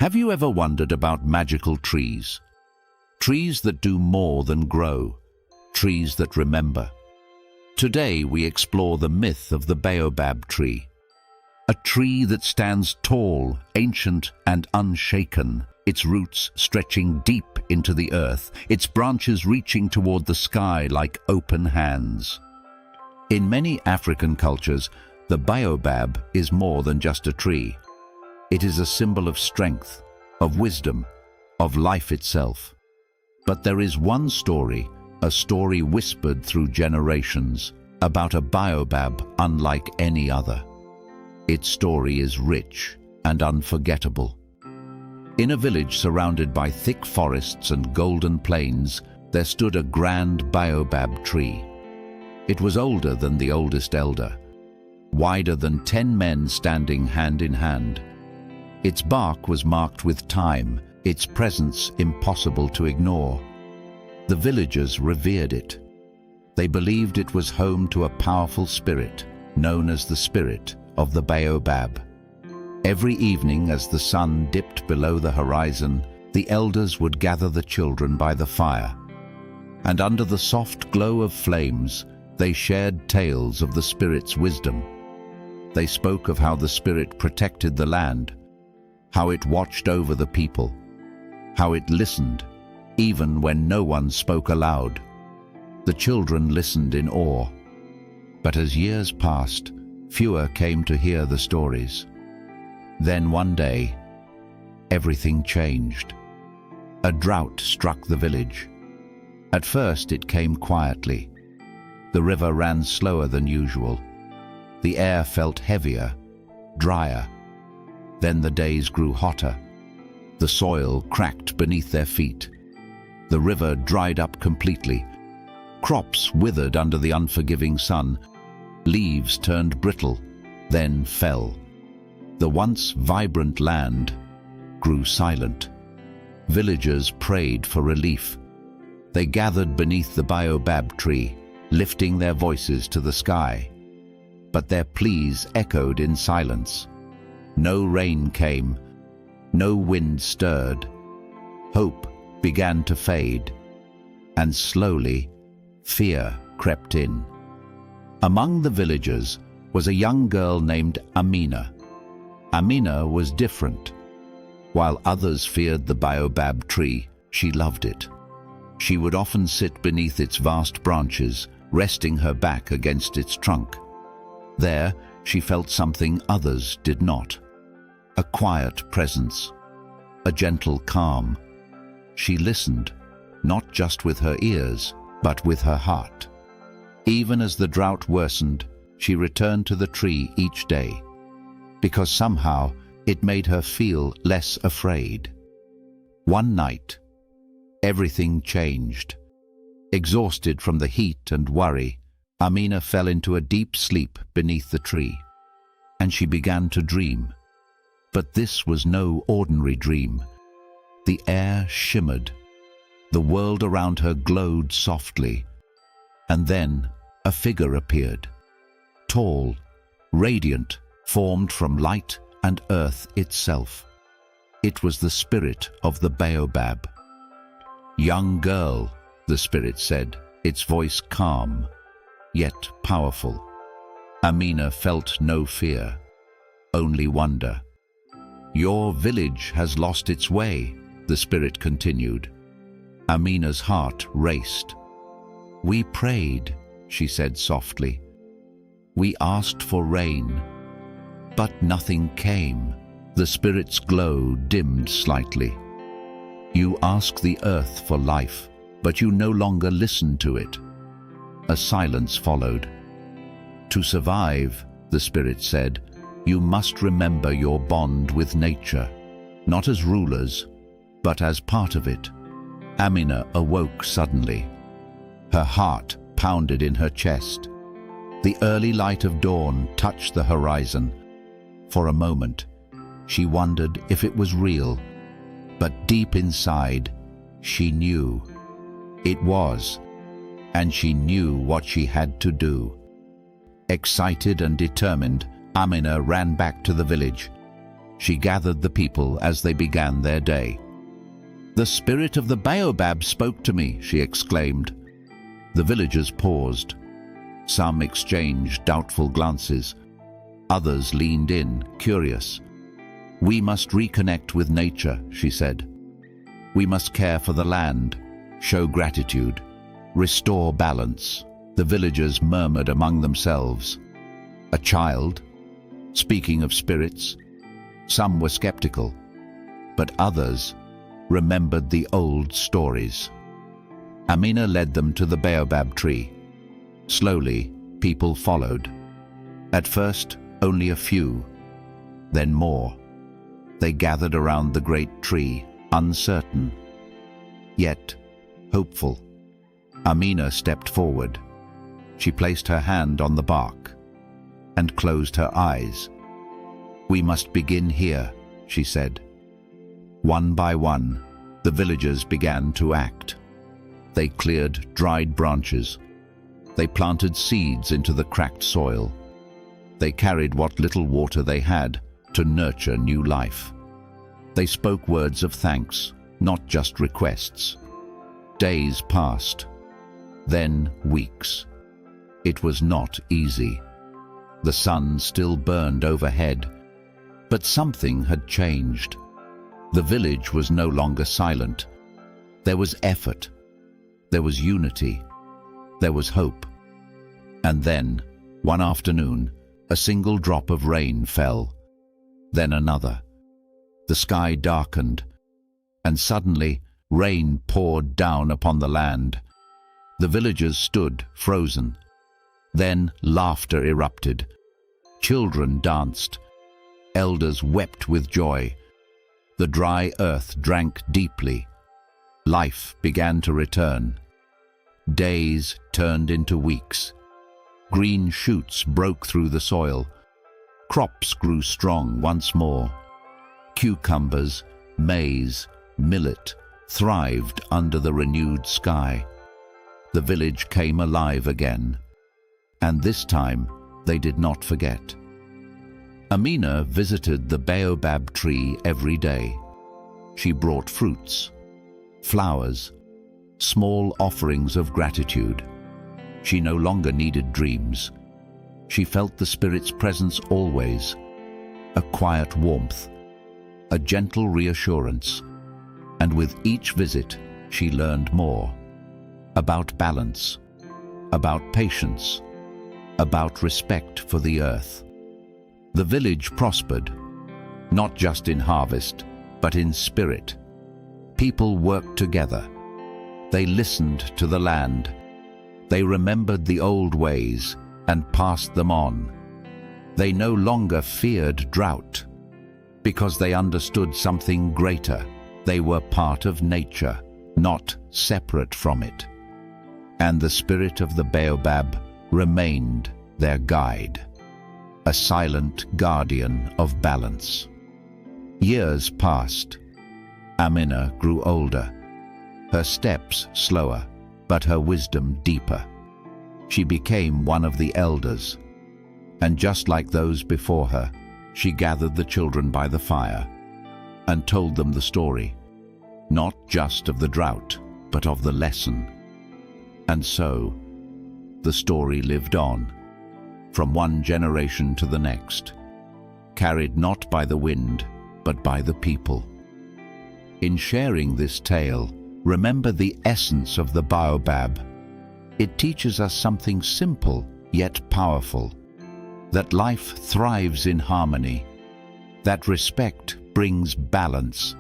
Have you ever wondered about magical trees? Trees that do more than grow, trees that remember. Today we explore the myth of the baobab tree. A tree that stands tall, ancient and unshaken, its roots stretching deep into the earth, its branches reaching toward the sky like open hands. In many African cultures, the baobab is more than just a tree. It is a symbol of strength, of wisdom, of life itself. But there is one story, a story whispered through generations, about a baobab unlike any other. Its story is rich and unforgettable. In a village surrounded by thick forests and golden plains, there stood a grand baobab tree. It was older than the oldest elder, wider than 10 men standing hand in hand. Its bark was marked with time, its presence impossible to ignore. The villagers revered it. They believed it was home to a powerful spirit, known as the spirit of the baobab. Every evening as the sun dipped below the horizon, the elders would gather the children by the fire. And under the soft glow of flames, they shared tales of the spirit's wisdom. They spoke of how the spirit protected the land, how it watched over the people, how it listened, even when no one spoke aloud. The children listened in awe. But as years passed, fewer came to hear the stories. Then one day, everything changed. A drought struck the village. At first it came quietly. The river ran slower than usual. The air felt heavier, drier. Then the days grew hotter. The soil cracked beneath their feet. The river dried up completely. Crops withered under the unforgiving sun. Leaves turned brittle, then fell. The once vibrant land grew silent. Villagers prayed for relief. They gathered beneath the baobab tree, lifting their voices to the sky. But their pleas echoed in silence. No rain came, no wind stirred. Hope began to fade, and slowly fear crept in. Among the villagers was a young girl named Amina. Amina was different. While others feared the baobab tree, she loved it. She would often sit beneath its vast branches, resting her back against its trunk. There, she felt something others did not. A quiet presence, a gentle calm. She listened, not just with her ears, but with her heart. Even as the drought worsened, she returned to the tree each day, because somehow it made her feel less afraid. One night, everything changed. Exhausted from the heat and worry, Amina fell into a deep sleep beneath the tree, and she began to dream. But this was no ordinary dream. The air shimmered. The world around her glowed softly. And then a figure appeared. Tall, radiant, formed from light and earth itself. It was the spirit of the baobab. "Young girl," the spirit said, its voice calm, yet powerful. Amina felt no fear, only wonder. "Your village has lost its way," the spirit continued. Amina's heart raced. "We prayed," she said softly. "We asked for rain, but nothing came." The spirit's glow dimmed slightly. "You ask the earth for life, but you no longer listen to it." A silence followed. "To survive," the spirit said, "you must remember your bond with nature, not as rulers, but as part of it." Amina awoke suddenly. Her heart pounded in her chest. The early light of dawn touched the horizon. For a moment, she wondered if it was real, but deep inside, she knew. It was, and she knew what she had to do. Excited and determined, Amina ran back to the village. She gathered the people as they began their day. "The spirit of the baobab spoke to me," she exclaimed. The villagers paused. Some exchanged doubtful glances. Others leaned in, curious. "We must reconnect with nature," she said. "We must care for the land, show gratitude, restore balance." The villagers murmured among themselves. A child? Speaking of spirits? Some were skeptical, but others remembered the old stories. Amina led them to the baobab tree. Slowly, people followed. At first, only a few, then more. They gathered around the great tree, uncertain, yet hopeful. Amina stepped forward. She placed her hand on the bark and closed her eyes. "We must begin here," she said. One by one, the villagers began to act. They cleared dried branches. They planted seeds into the cracked soil. They carried what little water they had to nurture new life. They spoke words of thanks, not just requests. Days passed, then weeks. It was not easy. The sun still burned overhead, but something had changed. The village was no longer silent. There was effort. There was unity. There was hope. And then, one afternoon, a single drop of rain fell. Then another. The sky darkened, and suddenly rain poured down upon the land. The villagers stood frozen. Then laughter erupted. Children danced. Elders wept with joy. The dry earth drank deeply. Life began to return. Days turned into weeks. Green shoots broke through the soil. Crops grew strong once more. Cucumbers, maize, millet thrived under the renewed sky. The village came alive again. And this time, they did not forget. Amina visited the baobab tree every day. She brought fruits, flowers, small offerings of gratitude. She no longer needed dreams. She felt the spirit's presence always, a quiet warmth, a gentle reassurance. And with each visit, she learned more about balance, about patience, about respect for the earth. The village prospered, not just in harvest, but in spirit. People worked together. They listened to the land. They remembered the old ways and passed them on. They no longer feared drought because they understood something greater. They were part of nature, not separate from it. And the spirit of the baobab remained their guide, a silent guardian of balance. Years passed. Amina grew older, her steps slower, but her wisdom deeper. She became one of the elders, and just like those before her, she gathered the children by the fire and told them the story, not just of the drought, but of the lesson. And so, the story lived on, from one generation to the next, carried not by the wind, but by the people. In sharing this tale, remember the essence of the baobab. It teaches us something simple yet powerful, that life thrives in harmony, that respect brings balance,